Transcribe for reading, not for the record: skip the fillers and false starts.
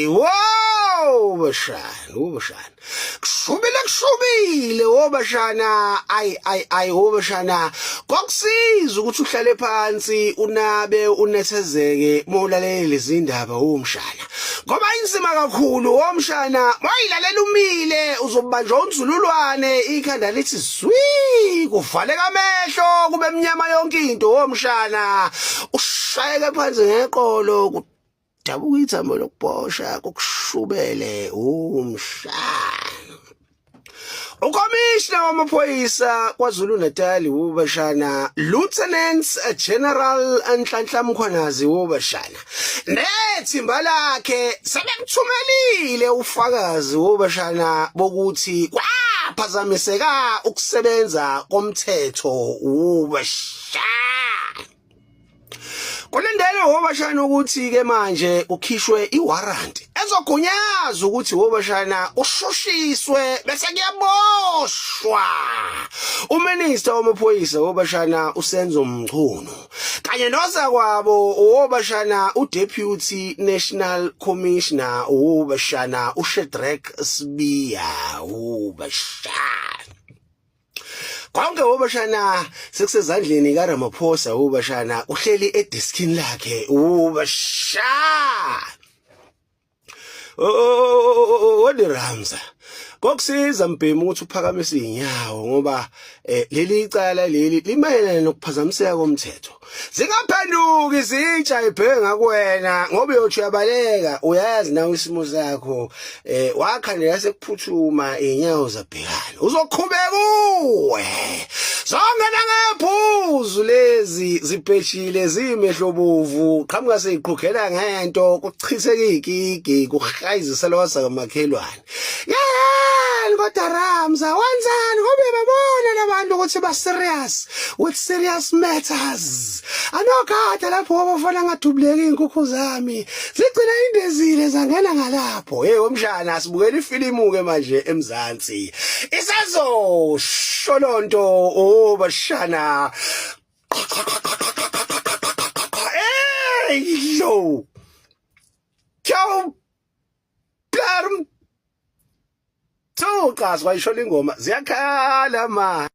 Wow, bashana. Kushubile wobashana. Ay wobashana. Kokusiza ukuthi uhlale phansi unabe unethezeke mawulalela lezi indaba womshana. Ngoba inzima kakhulu womshana, mayilalela umile uzobanjwa unzululwane ikhanda lithi swi kuvaleka amehlo kube emnyama yonke into womshana. Ushayeke phansi ngeqolo kudabuka ithambo lokubosha kokushubele umshana. Ukomishina wamaphoyisa kwaZulu Natal wobashana Lieutenant General Nhlanhla Mkhwanazi wobashana nethimba lakhe sebekuthumelile ufakazi wobashana bokuthi kwaphazamiseka ukusebenza komthetho wobashana. Kulendele wobashana ukuthi ke manje ukhishwe iwarrant ezogunyaza ukuthi wobashana ushushiswe bese kuyaboshwa. Uminister wamaphoyisa wobashana uSenzo Mchunu kanye nozakwabo wobashana uDeputy National Commissioner wobashana uShedrack Sibiya wobashana. Konke wobashana sekusezandleni kaRamaphosa wobashana uhleli edeskini lakhe wobashana. Wodi Ramza kokusiza Mbhemu ukuthi uphakamise inyawo ngoba leli icala leli limayelana nokuphazamiseka komthetho. Zingaphenduka izitsha ibheke ngakuwena ngoba uyothi uyabaleka uyazi nawe isimo sakho wakhandela sekuphuthuma inyawo zabhekana uzoqhubeka uwe zonke nangephuzu lezi zibheshile zimehlobovu qhamuka seyiqhukhela ngento kuchitheka igigi kuhayizisa lwasa kamakhelwane. Kodwa Ramza wenzani ngoba babona labantu ukuthi ba serious with serious matters. Anokhatha lapho abafana ngadubuleka inkukhu zami zigcina indezile zangena ngalapho. Womshana asibukela ifilimu ke manje eMzansi isazo sholonto bashana. Yo ciao Kazi wayishola ingoma ziyakhala ma